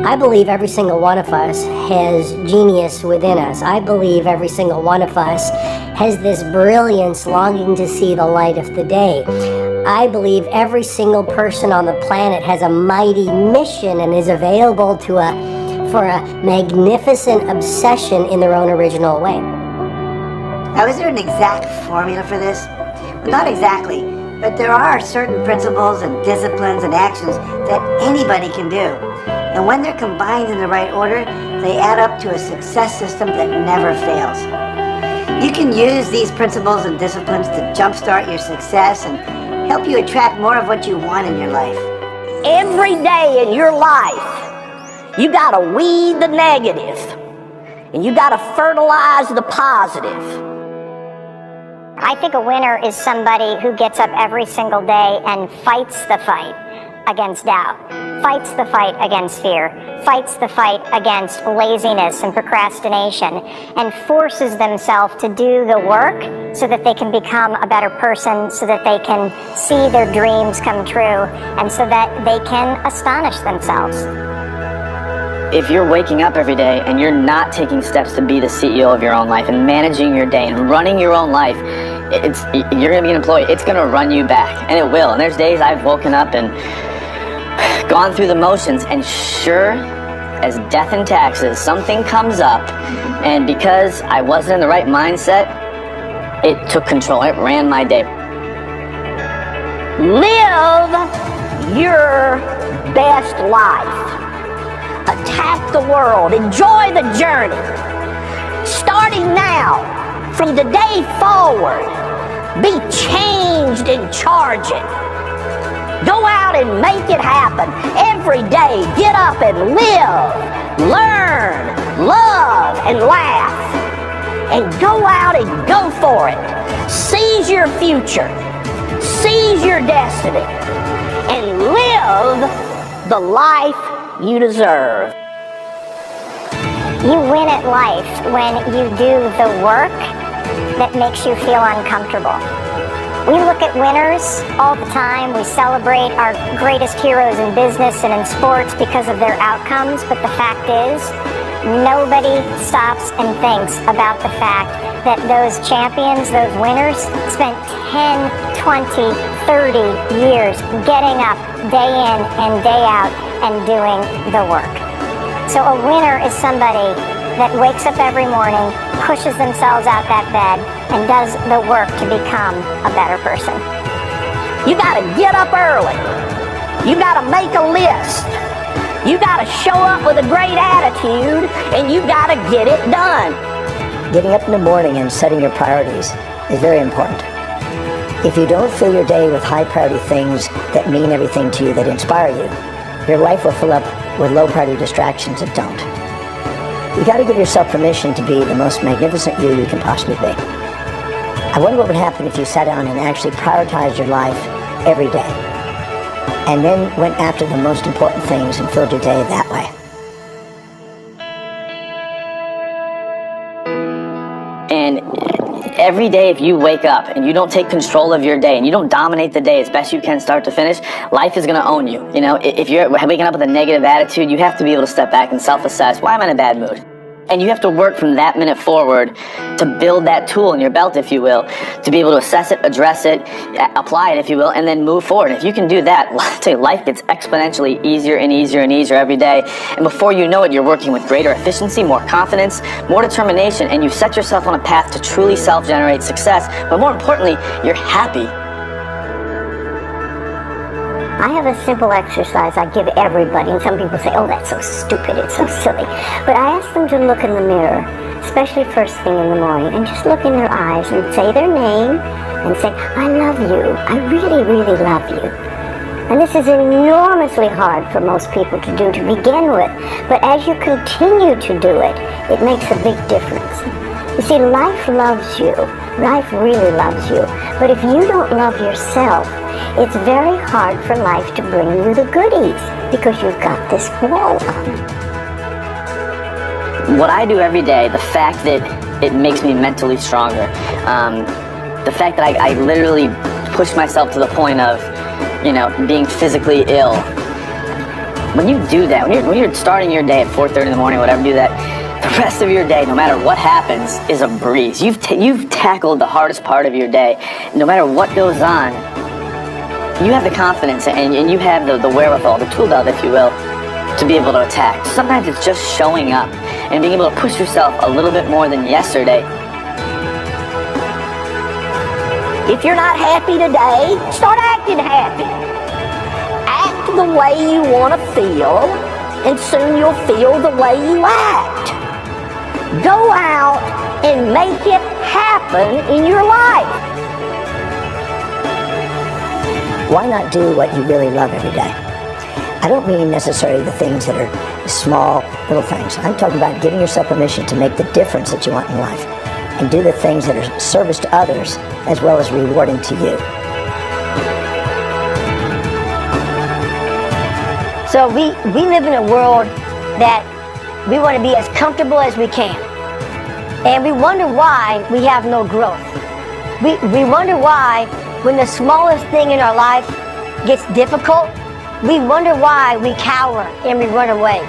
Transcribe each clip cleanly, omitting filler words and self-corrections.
I believe every single one of us has genius within us. I believe every single one of us has this brilliance longing to see the light of the day. I believe every single person on the planet has a mighty mission and is available for a magnificent obsession in their own original way. Now, is there an exact formula for this? Well, not exactly, but there are certain principles and disciplines and actions that anybody can do. And when they're combined in the right order, they add up to a success system that never fails. You can use these principles and disciplines to jumpstart your success and help you attract more of what you want in your life. Every day in your life, you gotta weed the negative, and you gotta fertilize the positive. I think a winner is somebody who gets up every single day and fights the fight against doubt, fights the fight against fear, fights the fight against laziness and procrastination, and forces themselves to do the work so that they can become a better person, so that they can see their dreams come true, and so that they can astonish themselves. If you're waking up every day and you're not taking steps to be the CEO of your own life and managing your day and running your own life, you're going to be an employee. It's going to run you back, and it will. And there's days I've woken up and gone through the motions, and sure as death and taxes, something comes up, and because I wasn't in the right mindset, it took control. It ran my day. Live your best life. Attack the world. Enjoy the journey. Starting now, from today forward, be changed and charging. Go out and make it happen. Every day, get up and live, learn, love, and laugh. And go out and go for it. Seize your future. Seize your destiny. And live the life you deserve. You win at life when you do the work that makes you feel uncomfortable. We look at winners all the time. We celebrate our greatest heroes in business and in sports because of their outcomes, but the fact is, nobody stops and thinks about the fact that those champions, those winners, spent 10, 20, 30 years getting up day in and day out and doing the work. So a winner is somebody that wakes up every morning, pushes themselves out that bed, and does the work to become a better person. You gotta get up early. You gotta make a list. You gotta show up with a great attitude, and you gotta get it done. Getting up in the morning and setting your priorities is very important. If you don't fill your day with high priority things that mean everything to you, that inspire you, your life will fill up with low priority distractions that don't. You got to give yourself permission to be the most magnificent you can possibly be. I wonder what would happen if you sat down and actually prioritized your life every day, and then went after the most important things and filled your day that way. And every day, if you wake up and you don't take control of your day and you don't dominate the day as best you can start to finish, life is going to own you. You know, if you're waking up with a negative attitude, you have to be able to step back and self-assess. Why am I in a bad mood? And you have to work from that minute forward to build that tool in your belt, if you will, to be able to assess it, address it, apply it, if you will, and then move forward. If you can do that, I'll tell you, life gets exponentially easier and easier and easier every day. And before you know it, you're working with greater efficiency, more confidence, more determination, and you set yourself on a path to truly self-generate success. But more importantly, you're happy. I have a simple exercise I give everybody, and some people say, oh, that's so stupid, it's so silly. But I ask them to look in the mirror, especially first thing in the morning, and just look in their eyes and say their name and say, I love you, I really, really love you. And this is enormously hard for most people to do to begin with, but as you continue to do it, it makes a big difference. You see, life loves you. Life really loves you. But if you don't love yourself, it's very hard for life to bring you the goodies because you've got this wall up. what I do every day, the fact that it makes me mentally stronger, the fact that I literally push myself to the point of, being physically ill. When you do that, when you're starting your day at 4:30 in the morning, whatever, do that, the rest of your day, no matter what happens, is a breeze. You've tackled the hardest part of your day. No matter what goes on, you have the confidence and you have the wherewithal, the tool belt, if you will, to be able to attack. Sometimes it's just showing up and being able to push yourself a little bit more than yesterday. If you're not happy today, start acting happy. Act the way you want to feel, and soon you'll feel the way you act. Go out and make it happen in your life. Why not do what you really love every day? I don't mean necessarily the things that are small, little things. I'm talking about giving yourself permission to make the difference that you want in life and do the things that are service to others as well as rewarding to you. So we live in a world that we want to be as comfortable as we can. And we wonder why we have no growth. We wonder why when the smallest thing in our life gets difficult, we wonder why we cower and we run away.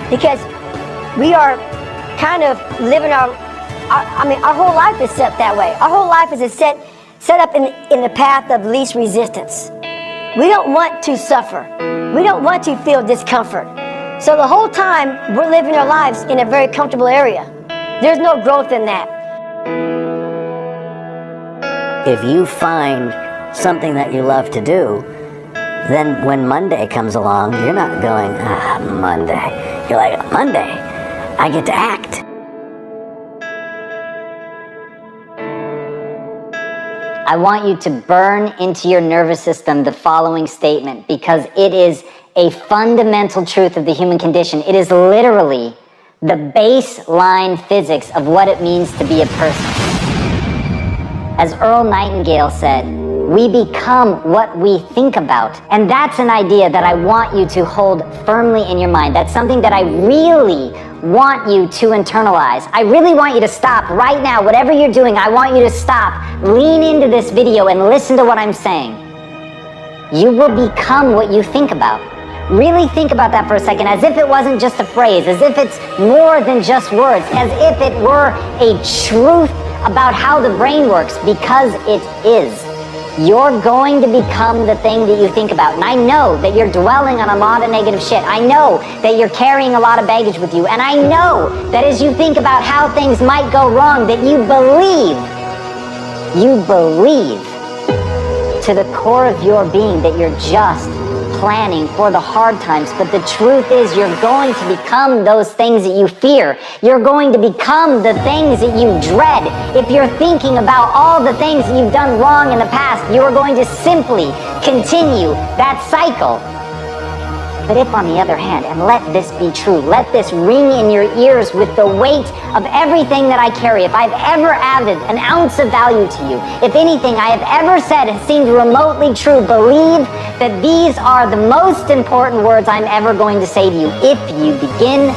Because we are kind of living our whole life is set that way. Our whole life is set up in the path of least resistance. We don't want to suffer. We don't want to feel discomfort. So the whole time we're living our lives in a very comfortable area. There's no growth in that. If you find something that you love to do, then when Monday comes along, you're not going, Monday. You're like, Monday, I get to act. I want you to burn into your nervous system the following statement, because it is a fundamental truth of the human condition. It is literally the baseline physics of what it means to be a person. As Earl Nightingale said, we become what we think about. And that's an idea that I want you to hold firmly in your mind. That's something that I really want you to internalize. I really want you to stop right now. Whatever you're doing, I want you to stop. Lean into this video and listen to what I'm saying. You will become what you think about. Really think about that for a second, as if it wasn't just a phrase, as if it's more than just words, as if it were a truth about how the brain works, because it is. You're going to become the thing that you think about. And I know that you're dwelling on a lot of negative shit. I know that you're carrying a lot of baggage with you. And I know that as you think about how things might go wrong, that you believe to the core of your being that you're just planning for the hard times. But the truth is, you're going to become those things that you fear. You're going to become the things that you dread. If you're thinking about all the things that you've done wrong in the past, you're going to simply continue that cycle. But if, on the other hand, and let this be true, let this ring in your ears with the weight of everything that I carry, if I've ever added an ounce of value to you, if anything I have ever said has seemed remotely true, believe that these are the most important words I'm ever going to say to you. If you begin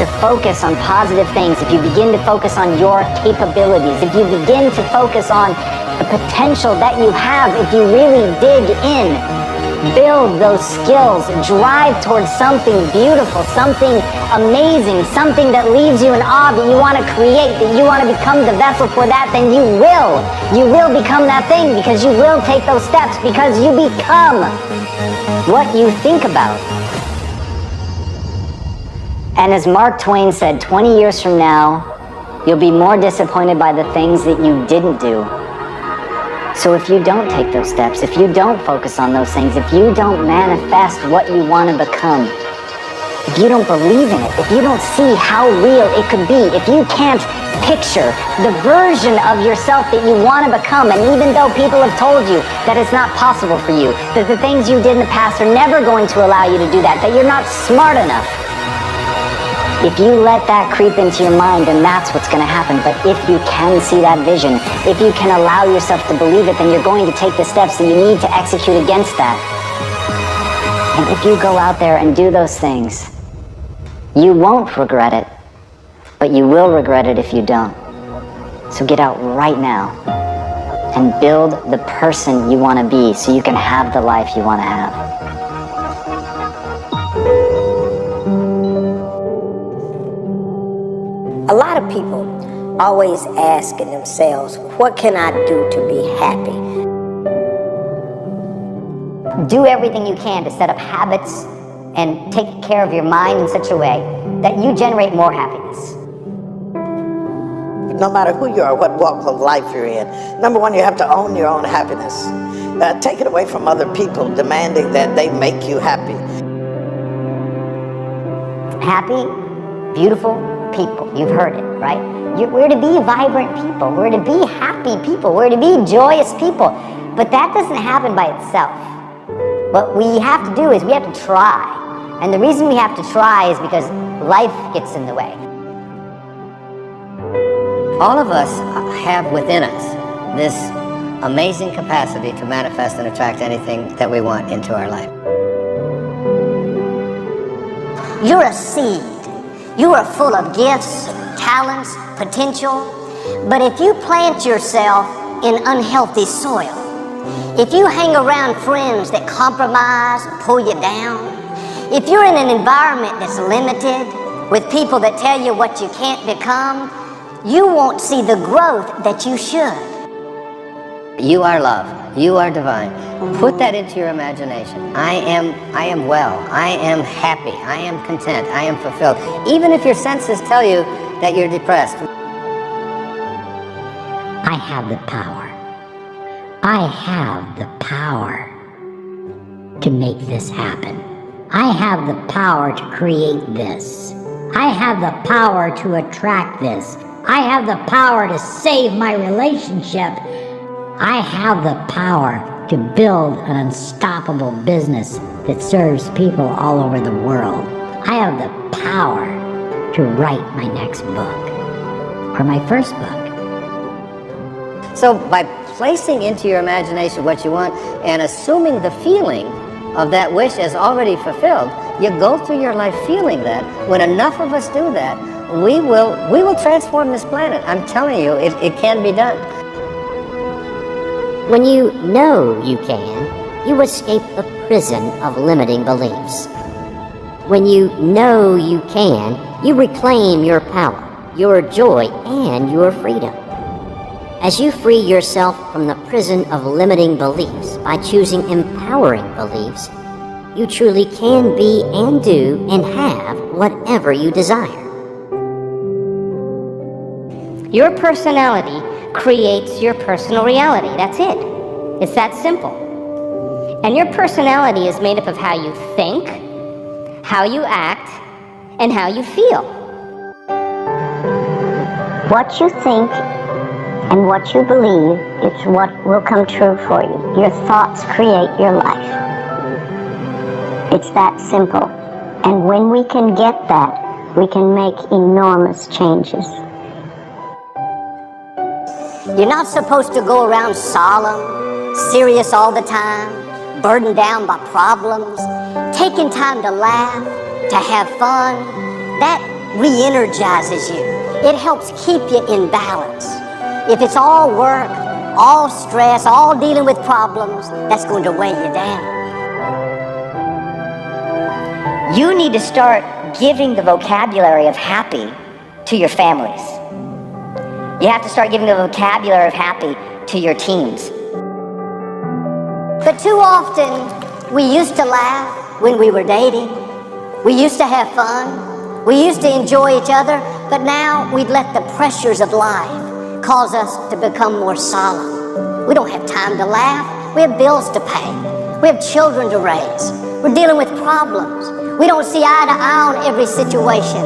to focus on positive things, if you begin to focus on your capabilities, if you begin to focus on the potential that you have, if you really dig in, build those skills, drive towards something beautiful, something amazing, something that leaves you in awe, that you want to create, that you want to become the vessel for that, then you will become that thing, because you will take those steps, because you become what you think about. And as Mark Twain said, 20 years from now, you'll be more disappointed by the things that you didn't do. So if you don't take those steps, if you don't focus on those things, if you don't manifest what you want to become, if you don't believe in it, if you don't see how real it could be, if you can't picture the version of yourself that you want to become, and even though people have told you that it's not possible for you, that the things you did in the past are never going to allow you to do that, that you're not smart enough, if you let that creep into your mind, then that's what's going to happen. But if you can see that vision, if you can allow yourself to believe it, then you're going to take the steps that you need to execute against that. And if you go out there and do those things, you won't regret it. but you will regret it if you don't. So get out right now and build the person you want to be so you can have the life you want to have. A lot of people always asking themselves, what can I do to be happy? Do everything you can to set up habits and take care of your mind in such a way that you generate more happiness. No matter who you are, what walk of life you're in, number one, you have to own your own happiness. Take it away from other people demanding that they make you happy. Happy, beautiful people. You've heard it, right? We're to be vibrant people. We're to be happy people. We're to be joyous people. But that doesn't happen by itself. What we have to do is we have to try. And the reason we have to try is because life gets in the way. All of us have within us this amazing capacity to manifest and attract anything that we want into our life. You're a seed. You are full of gifts, talents, potential. But if you plant yourself in unhealthy soil, if you hang around friends that compromise and pull you down, if you're in an environment that's limited with people that tell you what you can't become, you won't see the growth that you should. You are love. You are divine. Put that into your imagination. I am well. I am happy. I am content. I am fulfilled. Even if your senses tell you that you're depressed. I have the power. I have the power to make this happen. I have the power to create this. I have the power to attract this. I have the power to save my relationship. I have the power to build an unstoppable business that serves people all over the world. I have the power to write my next book, or my first book. So by placing into your imagination what you want and assuming the feeling of that wish as already fulfilled, you go through your life feeling that. When enough of us do that, we will transform this planet. I'm telling you, it can be done. When you know you can, you escape the prison of limiting beliefs. When you know you can, you reclaim your power, your joy, and your freedom. As you free yourself from the prison of limiting beliefs by choosing empowering beliefs, you truly can be and do and have whatever you desire. Your personality creates your personal reality. That's it. It's that simple. And your personality is made up of how you think, how you act, and how you feel. What you think and what you believe is what will come true for you. Your thoughts create your life. It's that simple. And when we can get that, we can make enormous changes. You're not supposed to go around solemn, serious all the time, burdened down by problems. Taking time to laugh, to have fun, that re-energizes you. It helps keep you in balance. If it's all work, all stress, all dealing with problems, that's going to weigh you down. You need to start giving the vocabulary of happy to your families. You have to start giving the vocabulary of happy to your teams. But too often, we used to laugh when we were dating. We used to have fun. We used to enjoy each other. But now we'd let the pressures of life cause us to become more solemn. We don't have time to laugh. We have bills to pay. We have children to raise. We're dealing with problems. We don't see eye to eye on every situation.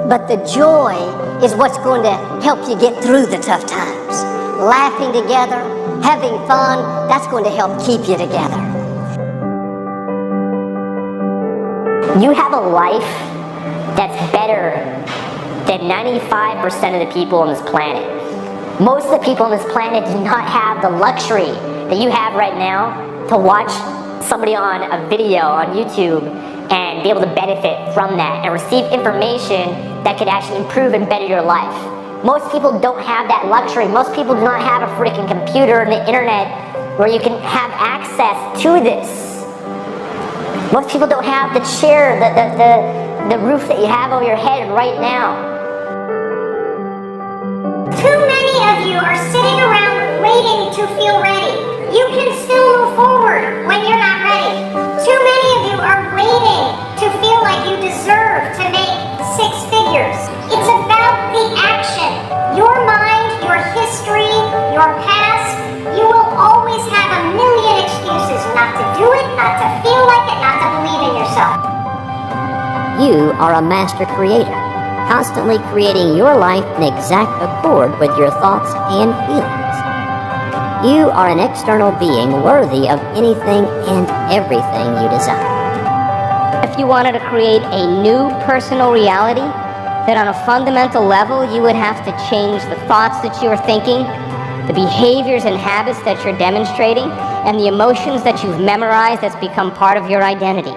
But the joy is what's going to help you get through the tough times. Laughing together, having fun, that's going to help keep you together. You have a life that's better than 95% of the people on this planet. Most of the people on this planet do not have the luxury that you have right now to watch somebody on a video on YouTube and be able to benefit from that and receive information that could actually improve and better your life. Most people don't have that luxury. Most people do not have a freaking computer and the internet where you can have access to this. Most people don't have the chair, the roof that you have over your head right now. Too many of you are sitting around waiting to feel ready. You can still move forward when you're not ready. Too many of you are waiting to feel like you deserve to make 6 figures. It's about the action. Your mind, your history, your past, you will always have a million excuses not to do it, not to feel like it, not to believe in yourself. You are a master creator, constantly creating your life in exact accord with your thoughts and feelings. You are an external being worthy of anything and everything you desire. If you wanted to create a new personal reality, then on a fundamental level, you would have to change the thoughts that you are thinking, the behaviors and habits that you're demonstrating, and the emotions that you've memorized that's become part of your identity.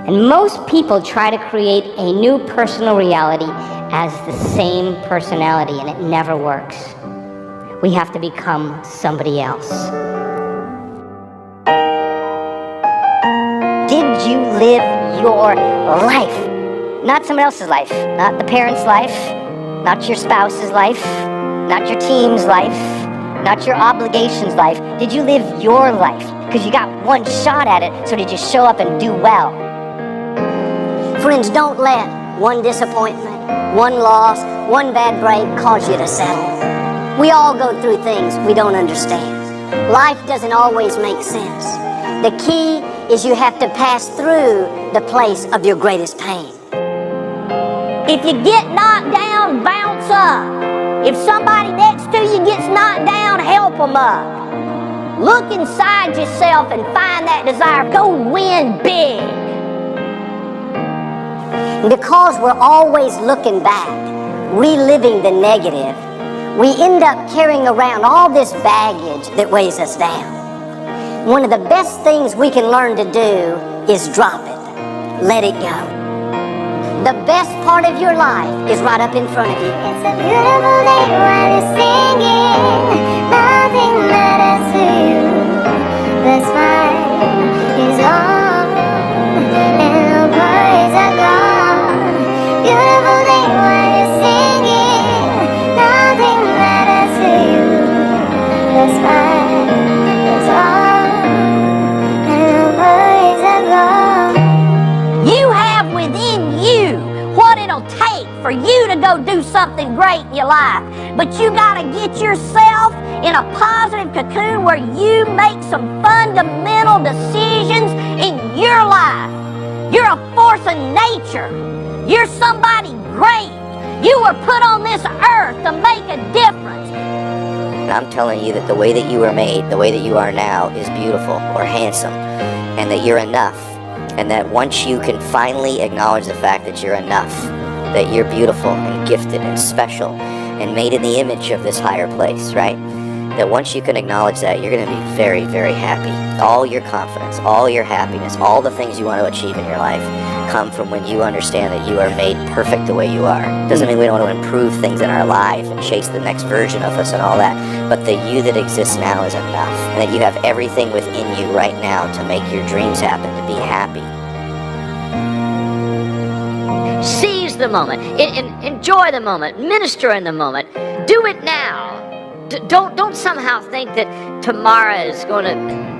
And most people try to create a new personal reality as the same personality, and it never works. We have to become somebody else. Did you live your life? Not someone else's life, not the parent's life, not your spouse's life, not your team's life, not your obligations life. Did you live your life? Because you got one shot at it, so did you show up and do well? Friends, don't let one disappointment, one loss, one bad break cause you to settle. We all go through things we don't understand. Life doesn't always make sense. The key is you have to pass through the place of your greatest pain. If you get knocked down, bounce up. If somebody next to you gets knocked down, help them up. Look inside yourself and find that desire. Go win big. Because we're always looking back, reliving the negative, we end up carrying around all this baggage that weighs us down. One of the best things we can learn to do is drop it. Let it go. The best part of your life is right up in front of you. It's a beautiful day while you're singing. Nothing matters to you. The smile is on, and the worries are gone. Beautiful day while you're singing. Nothing matters to you. The smile is on, and the worries are gone. You have within you what it'll take for you to go do something great in your life. But you gotta get yourself in a positive cocoon where you make some fundamental decisions in your life. You're a force of nature. You're somebody great. You were put on this earth to make a difference. And I'm telling you that the way that you were made, the way that you are now, is beautiful or handsome, and that you're enough. And that once you can finally acknowledge the fact that you're enough, that you're beautiful and gifted and special and made in the image of this higher place, right? That once you can acknowledge that, you're going to be very, very happy. All your confidence, all your happiness, all the things you want to achieve in your life come from when you understand that you are made perfect the way you are. Doesn't mean we don't want to improve things in our life and chase the next version of us and all that, but the you that exists now is enough, and that you have everything within you right now to make your dreams happen, to be happy. Seize the moment. Enjoy the moment. Minister in the moment. Do it now. Don't somehow think that tomorrow is going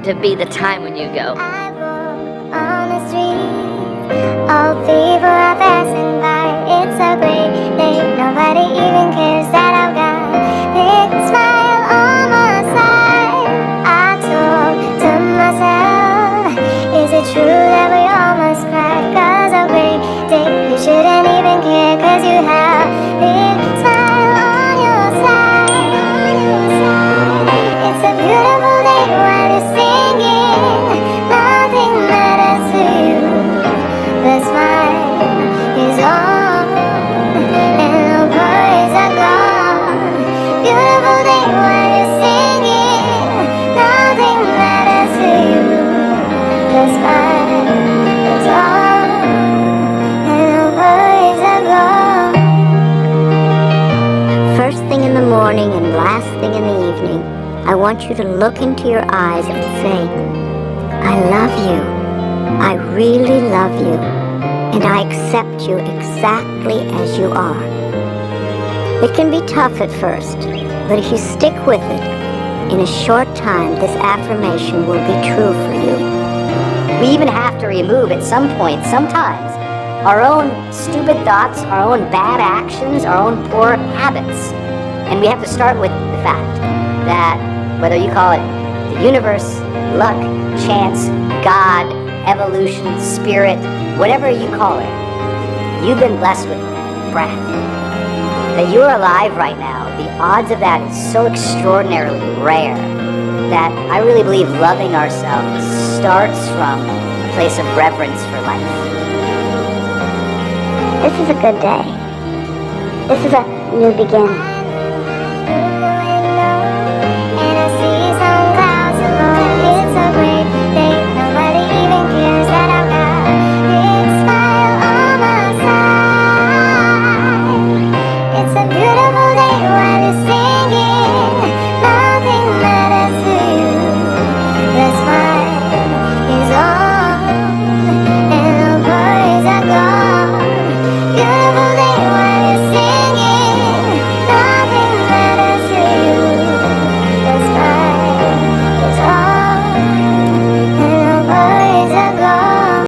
to be the time when you go. I walk on the street, all people are passing by. It's a great day, nobody even cares that I've got a big smile on my side. I talk to myself, is it true that we all must cry? 'Cause a great day, you shouldn't even care, 'cause you have a big smile on your side. It's a beautiful day while you're singing. Nothing matters to you. The smile is on, and the worries are gone. Beautiful day while you're singing. Nothing matters to you. The smile is on. morning and last thing in the evening, I want you to look into your eyes and say, I love you. I really love you. And I accept you exactly as you are. It can be tough at first, but if you stick with it, in a short time, this affirmation will be true for you. We even have to remove at some point, sometimes, our own stupid thoughts, our own bad actions, our own poor habits. And we have to start with the fact that whether you call it the universe, luck, chance, God, evolution, spirit, whatever you call it, you've been blessed with breath. That you're alive right now, the odds of that is so extraordinarily rare that I really believe loving ourselves starts from a place of reverence for life. This is a good day. This is a new beginning.